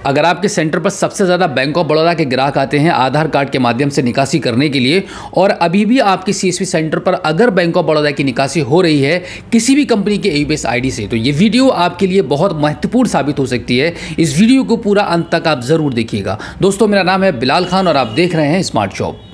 अगर आपके सेंटर पर सबसे ज़्यादा बैंक ऑफ बड़ौदा के ग्राहक आते हैं आधार कार्ड के माध्यम से निकासी करने के लिए, और अभी भी आपके सीएसपी सेंटर पर अगर बैंक ऑफ बड़ौदा की निकासी हो रही है किसी भी कंपनी के यूबीएस आईडी से, तो ये वीडियो आपके लिए बहुत महत्वपूर्ण साबित हो सकती है। इस वीडियो को पूरा अंत तक आप ज़रूर देखिएगा। दोस्तों, मेरा नाम है बिलाल खान और आप देख रहे हैं स्मार्ट शॉप।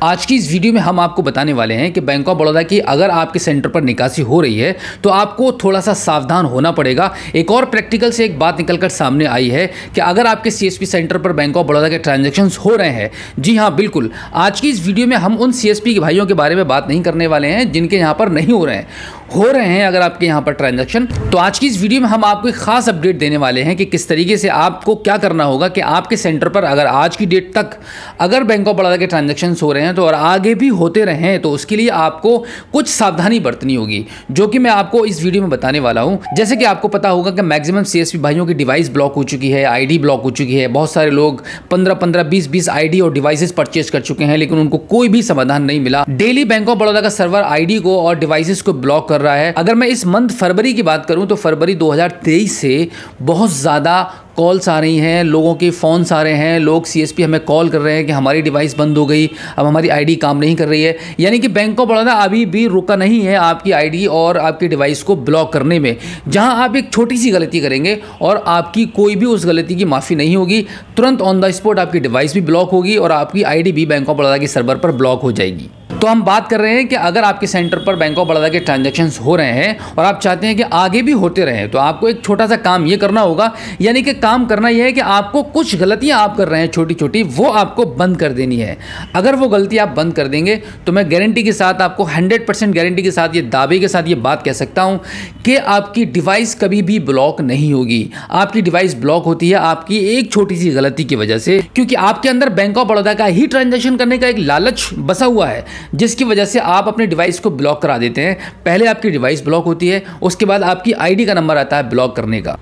आज की इस वीडियो में हम आपको बताने वाले हैं कि बैंक ऑफ बड़ौदा की अगर आपके सेंटर पर निकासी हो रही है तो आपको थोड़ा सा सावधान होना पड़ेगा। एक और प्रैक्टिकल से एक बात निकलकर सामने आई है कि अगर आपके सीएसपी सेंटर पर बैंक ऑफ बड़ौदा के ट्रांजैक्शंस हो रहे हैं, जी हाँ बिल्कुल, आज की इस वीडियो में हम उन सीएसपी के भाइयों के बारे में बात नहीं करने वाले हैं जिनके यहाँ पर नहीं हो रहे हैं अगर आपके यहाँ पर ट्रांजैक्शन। तो आज की इस वीडियो में हम आपको एक खास अपडेट देने वाले हैं कि किस तरीके से आपको क्या करना होगा कि आपके सेंटर पर अगर आज की डेट तक अगर बैंक ऑफ बड़ौदा के ट्रांजैक्शंस हो रहे हैं तो और आगे भी होते रहें तो उसके लिए आपको कुछ सावधानी बरतनी होगी, जो कि मैं आपको इस वीडियो में बताने वाला हूं। जैसे कि आपको पता होगा कि मैक्सिमम सीएसपी भाइयों की डिवाइस ब्लॉक हो चुकी है, आईडी ब्लॉक हो चुकी है। बहुत सारे लोग 15-15, 20-20 आईडी और डिवाइसेस परचेज कर चुके हैं, लेकिन उनको कोई भी समाधान नहीं मिला। डेली बैंक ऑफ बड़ौदा का सर्वर आईडी को और डिवाइसेस को ब्लॉक कर रहा है। अगर मैं इस मंथ फरवरी की बात करूं तो फरवरी 2023 से बहुत ज़्यादा कॉल्स आ रही हैं, लोगों के फ़ोन्स आ रहे हैं, लोग सीएसपी हमें कॉल कर रहे हैं कि हमारी डिवाइस बंद हो गई, अब हमारी आईडी काम नहीं कर रही है। यानी कि बैंक ऑफ बड़ौदा अभी भी रुका नहीं है आपकी आईडी और आपकी डिवाइस को ब्लॉक करने में। जहां आप एक छोटी सी गलती करेंगे और आपकी कोई भी उस गलती की माफ़ी नहीं होगी, तुरंत ऑन द स्पॉट आपकी डिवाइस भी ब्लॉक होगी और आपकी आईडी भी बैंक ऑफ बड़ौदा के सर्वर पर ब्लॉक हो जाएगी। तो हम बात कर रहे हैं कि अगर आपके सेंटर पर बैंक ऑफ बड़ौदा के ट्रांजैक्शंस हो रहे हैं और आप चाहते हैं कि आगे भी होते रहें, तो आपको एक छोटा सा काम ये करना होगा। यानी कि काम करना यह है कि आपको कुछ गलतियां आप कर रहे हैं छोटी छोटी, वो आपको बंद कर देनी है। अगर वो गलती आप बंद कर देंगे तो मैं गारंटी के साथ आपको 100% गारंटी के साथ, ये दावे के साथ ये बात कह सकता हूं कि आपकी डिवाइस कभी भी ब्लॉक नहीं होगी। आपकी डिवाइस ब्लॉक होती है आपकी एक छोटी सी गलती की वजह से, क्योंकि आपके अंदर बैंक ऑफ बड़ौदा का ही ट्रांजैक्शन करने का एक लालच बसा हुआ है, जिसकी वजह से आप अपने डिवाइस को ब्लॉक करा देते हैं। पहले आपकी डिवाइस ब्लॉक होती है, उसके बाद आपकी आईडी का नंबर आता है ब्लॉक करने का।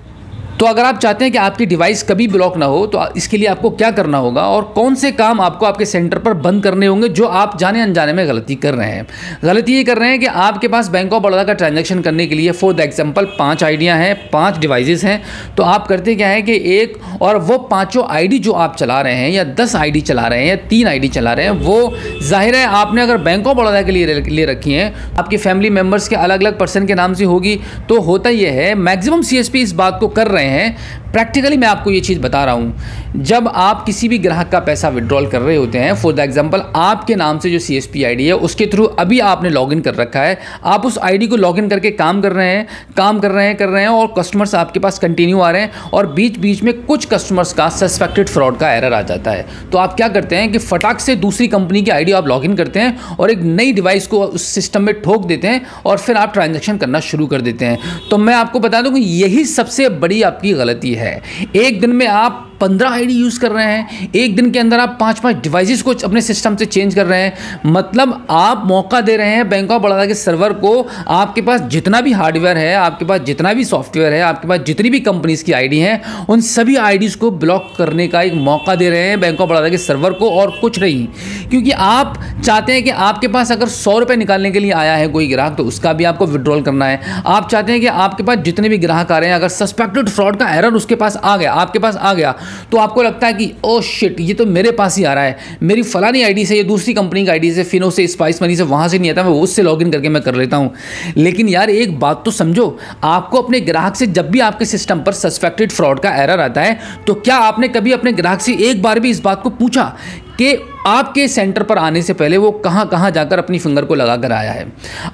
तो अगर आप चाहते हैं कि आपकी डिवाइस कभी ब्लॉक ना हो तो इसके लिए आपको क्या करना होगा और कौन से काम आपको आपके सेंटर पर बंद करने होंगे जो आप जाने अनजाने में गलती कर रहे हैं। गलती ये कर रहे हैं कि आपके पास बैंक ऑफ बड़ौदा का ट्रांजैक्शन करने के लिए फॉर द एग्जांपल 5 आईडियाँ हैं, 5 डिवाइसेस हैं। तो आप करते क्या है कि एक और वो पाँचों आईडी जो आप चला रहे हैं या 10 आईडी चला रहे हैं या 3 आईडी चला रहे हैं, वो जाहिर है आपने अगर बैंक ऑफ बड़ौदा के लिए ले रखी हैं, आपके फैमिली मेम्बर्स के अलग अलग पर्सन के नाम से होगी। तो होता यह है मैक्सिमम सीएसपी इस बात को कर रहे हैं। प्रैक्टिकली मैं आपको ये चीज़ बता रहा हूँ, जब आप किसी भी ग्राहक का पैसा विड्रॉल कर रहे होते हैं, फॉर द एग्जांपल आपके नाम से जो सीएसपी आईडी है उसके थ्रू अभी आपने लॉगिन कर रखा है, आप उस आईडी को लॉगिन करके काम कर रहे हैं और कस्टमर्स आपके पास कंटिन्यू आ रहे हैं और बीच बीच में कुछ कस्टमर्स का सस्पेक्टेड फ्रॉड का एरर आ जाता है। तो आप क्या करते हैं कि फटाक से दूसरी कंपनी की आईडी आप लॉगिन करते हैं और एक नई डिवाइस को उस सिस्टम में ठोक देते हैं और फिर आप ट्रांजैक्शन करना शुरू कर देते हैं। तो मैं आपको बता दूं कि यही सबसे बड़ी आपकी गलती है। एक दिन में आप 15 आईडी यूज़ कर रहे हैं, एक दिन के अंदर आप 5-5 डिवाइसेस को अपने सिस्टम से चेंज कर रहे हैं। मतलब आप मौका दे रहे हैं बैंक ऑफ बड़ौदा के सर्वर को, आपके पास जितना भी हार्डवेयर है, आपके पास जितना भी सॉफ्टवेयर है, आपके पास जितनी भी कंपनीज की आईडी हैं, उन सभी आईडीज़ को ब्लॉक करने का एक मौका दे रहे हैं बैंक ऑफ बड़ौदा के सर्वर को, और कुछ नहीं। क्योंकि आप चाहते हैं कि आपके पास अगर 100 रुपये निकालने के लिए आया है कोई ग्राहक तो उसका भी आपको विड्रॉल करना है। आप चाहते हैं कि आपके पास जितने भी ग्राहक आ रहे हैं, अगर सस्पेक्टेड फ्रॉड का एरर उसके पास आ गया, आपके पास आ गया, तो आपको लगता है कि ओ शिट, ये तो मेरे पास ही आ रहा है, मेरी फलानी आईडी से, ये दूसरी कंपनी की आईडी से, फिनो से, स्पाइस मनी से, वहां से नहीं आता, मैं उससे लॉगिन करके मैं कर लेता हूं। लेकिन यार एक बात तो समझो, आपको अपने ग्राहक से जब भी आपके सिस्टम पर सस्पेक्टेड फ्रॉड का एरर आता है तो क्या आपने कभी अपने ग्राहक से एक बार भी इस बात को पूछा कि आपके सेंटर पर आने से पहले वो कहां जाकर अपनी फिंगर को लगा कर आया है?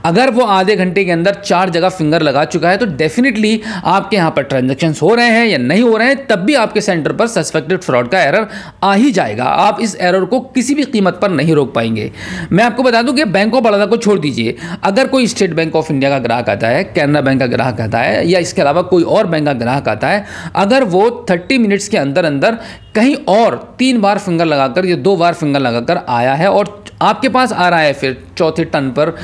अगर वो आधे घंटे के अंदर 4 जगह फिंगर लगा चुका है तो डेफिनेटली आपके यहां पर ट्रांजैक्शंस हो रहे हैं या नहीं हो रहे हैं, तब भी आपके सेंटर पर सस्पेक्टेड फ्रॉड का एरर आ ही जाएगा। आप इस एरर को किसी भी कीमत पर नहीं रोक पाएंगे। मैं आपको बता दूं कि बैंक ऑफ बड़ौदा को छोड़ दीजिए, अगर कोई स्टेट बैंक ऑफ इंडिया का ग्राहक आता है, कैनरा बैंक का ग्राहक आता है या इसके अलावा कोई और बैंक का ग्राहक आता है, अगर वो 30 मिनट्स के अंदर अंदर कहीं और 3 बार फिंगर लगाकर या 2 बार फिंगर लगाकर आया है और आपके पास आ रहा है फिर चौथे टर्न पर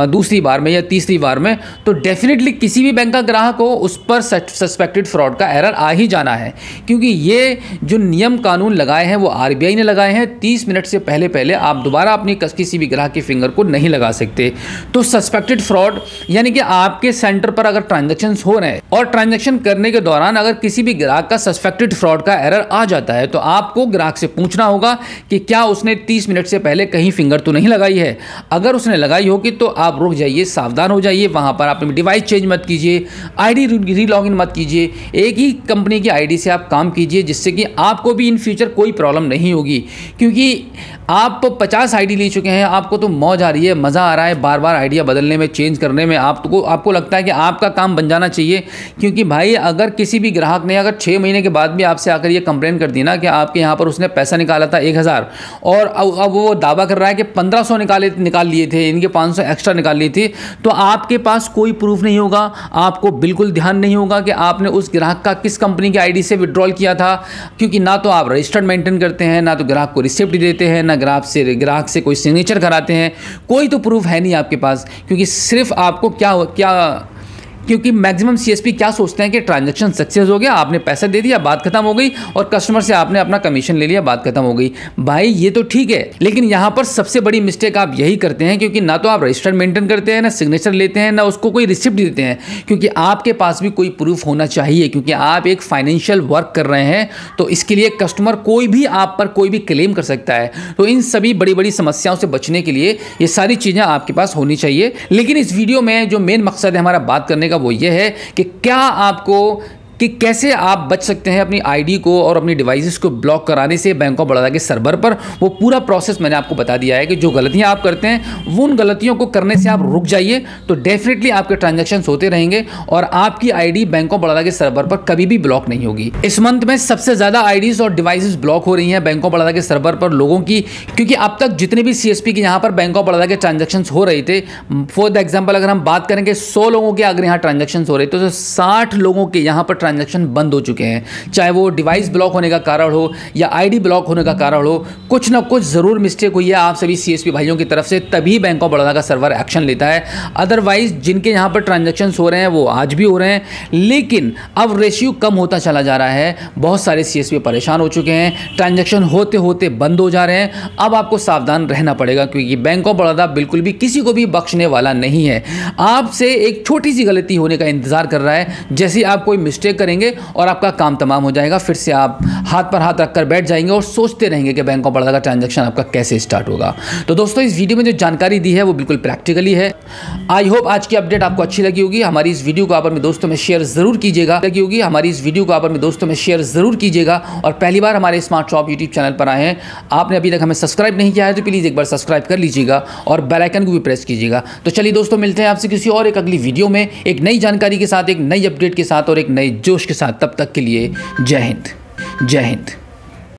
दूसरी बार में या तीसरी बार में, तो डेफिनेटली किसी भी बैंक का ग्राहक हो उस पर सस्पेक्टेड फ्रॉड का एरर आ ही जाना है, क्योंकि ये जो नियम कानून लगाए हैं वो आरबीआई ने लगाए हैं। 30 मिनट से पहले आप दोबारा अपनी किसी भी ग्राहक के फिंगर को नहीं लगा सकते। तो सस्पेक्टेड फ्रॉड यानी कि आपके सेंटर पर अगर ट्रांजैक्शन हो रहे हैं और ट्रांजैक्शन करने के दौरान अगर किसी भी ग्राहक का सस्पेक्टेड फ्रॉड का एरर आ जाता है, तो आपको ग्राहक से पूछना होगा कि क्या उसने 30 मिनट से पहले कहीं फिंगर तो नहीं लगाई है। अगर उसने लगाई होगी तो आप रुक जाइए, सावधान हो जाइए, वहां पर आप डिवाइस चेंज मत कीजिए, आईडी रीलॉगिन मत कीजिए, एक ही कंपनी की आईडी से आप काम कीजिए, जिससे कि आपको भी इन फ्यूचर कोई प्रॉब्लम नहीं होगी। क्योंकि आप 50 आईडी ले चुके हैं, आपको तो मौज आ रही है, मज़ा आ रहा है बार बार आइडिया बदलने में, चेंज करने में, आपको लगता है कि आपका काम बन जाना चाहिए। क्योंकि भाई अगर किसी भी ग्राहक ने अगर 6 महीने के बाद भी आपसे आकर ये कंप्लेन कर दी ना कि आपके यहाँ पर उसने पैसा निकाला था 1000 और अब वो दावा कर रहा है कि 1500 निकाल लिए थे, इनके 500 एक्स्ट्रा निकाल लिए थे, तो आपके पास कोई प्रूफ नहीं होगा, आपको बिल्कुल ध्यान नहीं होगा कि आपने उस ग्राहक का किस कंपनी की आईडी से विड्रॉल किया था। क्योंकि ना तो आप रजिस्टर्ड मेंटेन करते हैं, ना तो ग्राहक को रिसिप्ट देते हैं, ना ग्राहक से कोई सिग्नेचर कराते हैं, कोई तो प्रूफ है नहीं आपके पास। क्योंकि सिर्फ आपको क्योंकि मैक्सिमम सीएसपी क्या सोचते हैं कि ट्रांजैक्शन सक्सेस हो गया, आपने पैसा दे दिया, बात खत्म हो गई, और कस्टमर से आपने अपना कमीशन ले लिया, बात खत्म हो गई। भाई ये तो ठीक है, लेकिन यहां पर सबसे बड़ी मिस्टेक आप यही करते हैं, क्योंकि ना तो आप रजिस्टर्ड मेंटेन करते हैं, ना सिग्नेचर लेते हैं, ना उसको कोई रिसिप्ट देते हैं। क्योंकि आपके पास भी कोई प्रूफ होना चाहिए, क्योंकि आप एक फाइनेंशियल वर्क कर रहे हैं, तो इसके लिए कस्टमर कोई भी आप पर कोई भी क्लेम कर सकता है। तो इन सभी बड़ी बड़ी समस्याओं से बचने के लिए ये सारी चीज़ें आपके पास होनी चाहिए। लेकिन इस वीडियो में जो मेन मकसद है हमारा बात करने का वो ये है कि कैसे आप बच सकते हैं अपनी आईडी को और अपनी डिवाइसेस को ब्लॉक कराने से बैंक ऑफ बड़ौदा के सर्वर पर। वो पूरा प्रोसेस मैंने आपको बता दिया है कि जो गलतियां आप करते हैं वो उन गलतियों को करने से आप रुक जाइए, तो डेफिनेटली आपके ट्रांजैक्शंस होते रहेंगे और आपकी आईडी बैंक ऑफ बड़ौदा के सर्वर पर कभी भी ब्लॉक नहीं होगी। इस मंथ में सबसे ज्यादा आईडीज और डिवाइसेस ब्लॉक हो रही हैं बैंक ऑफ बड़ौदा के सर्वर पर लोगों की, क्योंकि अब तक जितने भी सीएसपी के यहाँ पर बैंक ऑफ बड़ौदा के ट्रांजैक्शन हो रहे थे, फॉर द एग्जाम्पल अगर हम बात करेंगे 100 लोगों के अगर यहाँ ट्रांजैक्शन हो रहे थे, तो 60 लोगों के यहाँ पर ट्रांजैक्शन बंद हो चुके हैं। चाहे वो डिवाइस ब्लॉक होने का कारण हो या आईडी ब्लॉक होने का कारण हो, कुछ ना कुछ जरूर मिस्टेक हुई है आप सभी सीएसपी भाइयों की तरफ से, तभी बैंक ऑफ बड़ौदा का सर्वर एक्शन लेता है। अदरवाइज जिनके यहां पर ट्रांजैक्शन हो रहे हैं वो आज भी हो रहे हैं, लेकिन अब रेशियो कम होता चला जा रहा है। बहुत सारे सीएसपी परेशान हो चुके हैं, ट्रांजैक्शन होते होते बंद हो जा रहे हैं। अब आपको सावधान रहना पड़ेगा, क्योंकि बैंक ऑफ बड़ौदा बिल्कुल भी किसी को भी बख्शने वाला नहीं है। आपसे एक छोटी सी गलती होने का इंतजार कर रहा है, जैसे आप कोई मिस्टेक करेंगे और आपका काम तमाम हो जाएगा, फिर से आप हाथ पर हाथ रखकर बैठ जाएंगे और सोचते रहेंगे कि बैंक ऑफ बड़ौदा का ट्रांजैक्शन आपका कैसे स्टार्ट होगा। तो दोस्तों इस वीडियो में जो जानकारी दी है वो बिल्कुल प्रैक्टिकली है। आई होप आज की अपडेट आपको अच्छी लगी होगी। हमारी इस वीडियो को आप अपने दोस्तों में शेयर जरूर कीजिएगा और पहली बार हमारे स्मार्ट शॉप यूट्यूब चैनल पर आए हैं, आपने अभी तक हमें सब्सक्राइब नहीं किया है तो प्लीज एक बार सब्सक्राइब कर लीजिएगा और बेल आइकन को भी प्रेस कीजिएगा। तो चलिए दोस्तों, मिलते हैं आपसे किसी और एक अगली वीडियो में, एक नई जानकारी के साथ, एक नई अपडेट के साथ और एक नए जोश के साथ। तब तक के लिए जय हिंद, जय हिंद।